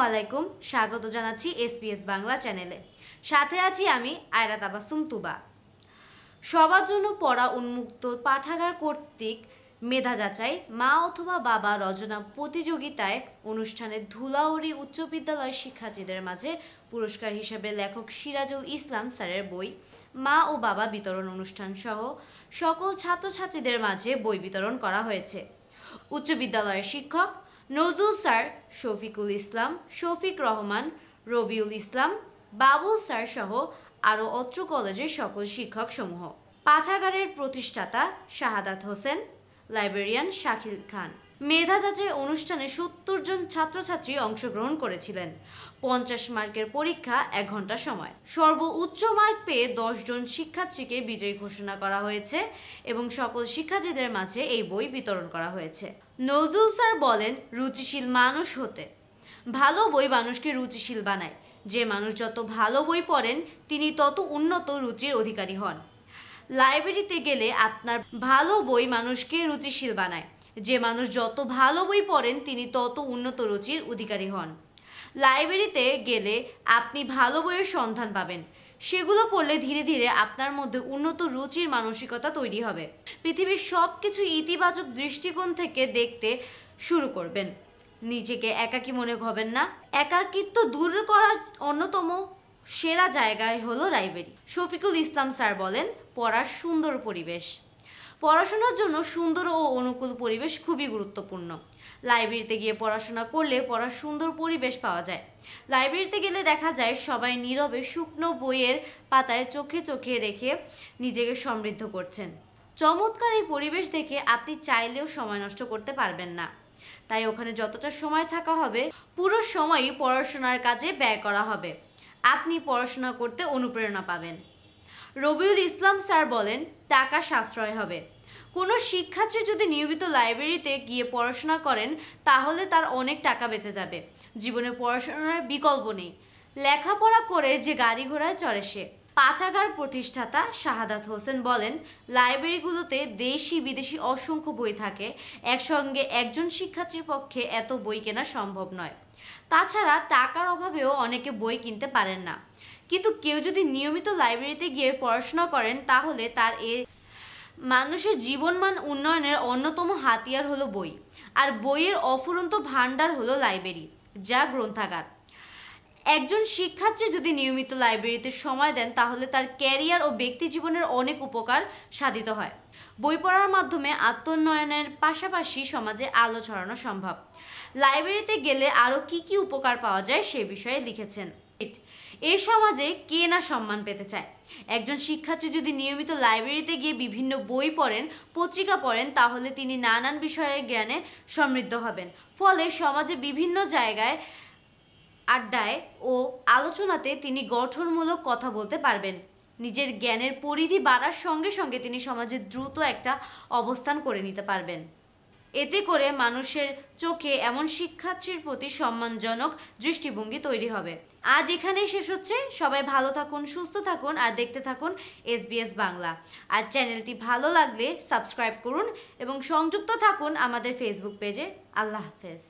আলাইকুম, স্বাগত জানাচ্ছি এসপিএস বাংলা চ্যানেলে। সাথে আছি আমি আয়রা তাবাসসুম তুবা। সবার জন্য পড়া উন্মুক্ত পাঠাগার কর্তৃক মেধা যাচাই মা অথবা বাবা রচনা প্রতিযোগিতায় অনুষ্ঠানে ধুলাউড়ি উচ্চ বিদ্যালয়ের শিক্ষার্থীদের মাঝে পুরস্কার হিসেবে লেখক সিরাজুল ইসলাম স্যারের বই মা ও বাবা বিতরণ অনুষ্ঠান সহ সকল ছাত্রছাত্রীদের মাঝে বই বিতরণ করা হয়েছে। উচ্চ বিদ্যালয়ের শিক্ষক নজরুল স্যার, শফিকুল ইসলাম, শফিক রহমান, রবিউল ইসলাম, বাবুল স্যার সহ আরও অত্র কলেজের সকল শিক্ষক সমূহ। পাঠাগারের প্রতিষ্ঠাতা শাহাদাত হোসেন, লাইব্রেরিয়ান শাকিল খান। মেধা যাচাই অনুষ্ঠানে ৭০ জন ছাত্রছাত্রী অংশগ্রহণ করেছিলেন। ৫০ মার্কের পরীক্ষা ১ ঘন্টা সময়। সর্বোচ্চ মার্ক পেয়ে ১০ জন শিক্ষার্থীকে বিজয়ী ঘোষণা করা হয়েছে এবং সকল শিক্ষার্থীদের মাঝে এই বই বিতরণ করা হয়েছে। নজরুল স্যার বলেন, রুচিশীল মানুষ হতে। ভালো বই মানুষকে রুচিশীল বানায়। যে মানুষ যত ভালো বই পড়েন তিনি তত উন্নত রুচির অধিকারী হন। লাইব্রেরিতে গেলে আপনার ভালো বই মানুষকে রুচিশীল বানায়। যে মানুষ যত ভালো বই পড়েন তিনি তত উন্নত রুচির অধিকারী হন। লাইব্রেরিতে গেলে আপনি ভালো বইয়ের সন্ধান পাবেন। সেগুলো পড়লে ধীরে ধীরে আপনার মধ্যে উন্নত রুচির মানসিকতা তৈরি হবে। পৃথিবীর সব কিছু ইতিবাচক দৃষ্টিকোণ থেকে দেখতে শুরু করবেন। নিজেকে একাকী মনে হবেন না। একাকিত্ব দূর করার অন্যতম সেরা জায়গায় হলো লাইব্রেরি। শফিকুল ইসলাম স্যার বলেন, পড়ার সুন্দর পরিবেশ। পড়াশোনার জন্য সুন্দর ও অনুকূল পরিবেশ খুবই গুরুত্বপূর্ণ। লাইব্রেরিতে গিয়ে পড়াশোনা করলে পড়ার সুন্দর পরিবেশ পাওয়া যায়। লাইব্রেরিতে গেলে দেখা যায় সবাই নীরবে শুকনো বইয়ের পাতায় চোখে চোখে রেখে নিজেকে সমৃদ্ধ করছেন। চমৎকার এই পরিবেশ দেখে আপনি চাইলেও সময় নষ্ট করতে পারবেন না। তাই ওখানে যতটা সময় থাকা হবে পুরো সময়ই পড়াশোনার কাজে ব্যয় করা হবে। আপনি পড়াশোনা করতে অনুপ্রেরণা পাবেন। রবিউল ইসলাম স্যার বলেন, টাকা সাশ্রয় হবে। কোনো শিক্ষার্থী যদি নিয়মিত লাইব্রেরিতে গিয়ে পড়াশোনা করেন তাহলে তার অনেক টাকা বেঁচে যাবে। জীবনে পড়াশোনার বিকল্প নেই। লেখাপড়া করে যে গাড়ি ঘোড়ায় চড়ে সে। পাঠাগার প্রতিষ্ঠাতা শাহাদাত হোসেন বলেন, লাইব্রেরিগুলোতে দেশি বিদেশি অসংখ্য বই থাকে। একসঙ্গে একজন শিক্ষার্থীর পক্ষে এত বই কেনা সম্ভব নয়। তাছাড়া টাকার অভাবেও অনেকে বই কিনতে পারেন না। কিন্তু কেউ যদি নিয়মিত লাইব্রেরিতে গিয়ে পড়াশোনা করেন তাহলে তার মানুষের জীবনমান উন্নয়নের অন্যতম হাতিয়ার হলো বই। আর বইয়ের অফুরন্ত ভাণ্ডার হলো লাইব্রেরি, যা গ্রন্থাগার। একজন শিক্ষার্থী যদি নিয়মিত লাইব্রেরিতে সময় দেন তাহলে তার ক্যারিয়ার ও ব্যক্তি জীবনের অনেক উপকার সাধিত হয়। বই পড়ার মাধ্যমে আত্মোন্নয়নের পাশাপাশি সমাজে আলো ছড়ানো সম্ভব। লাইব্রেরিতে গেলে আরও কি কি উপকার পাওয়া যায় সে বিষয়ে লিখেছেন। এই সমাজে কে না সম্মান পেতে চায়। একজন শিক্ষার্থী যদি নিয়মিত লাইব্রেরিতে গিয়ে বিভিন্ন বই পড়েন, পত্রিকা পড়েন তাহলে তিনি নানান বিষয়ের জ্ঞানে সমৃদ্ধ হবেন। ফলে সমাজে বিভিন্ন জায়গায় আড্ডায় ও আলোচনাতে তিনি গঠনমূলক কথা বলতে পারবেন। নিজের জ্ঞানের পরিধি বাড়ার সঙ্গে সঙ্গে তিনি সমাজে দ্রুত একটা অবস্থান করে নিতে পারবেন। এতে করে মানুষের চোখে এমন শিক্ষার্থীর প্রতি সম্মানজনক দৃষ্টিভঙ্গি তৈরি হবে। আজ এখানেই শেষ হচ্ছে। সবাই ভালো থাকুন, সুস্থ থাকুন আর দেখতে থাকুন এসবিএস বাংলা। আর চ্যানেলটি ভালো লাগলে সাবস্ক্রাইব করুন এবং সংযুক্ত থাকুন আমাদের ফেসবুক পেজে। আল্লাহ হাফেজ।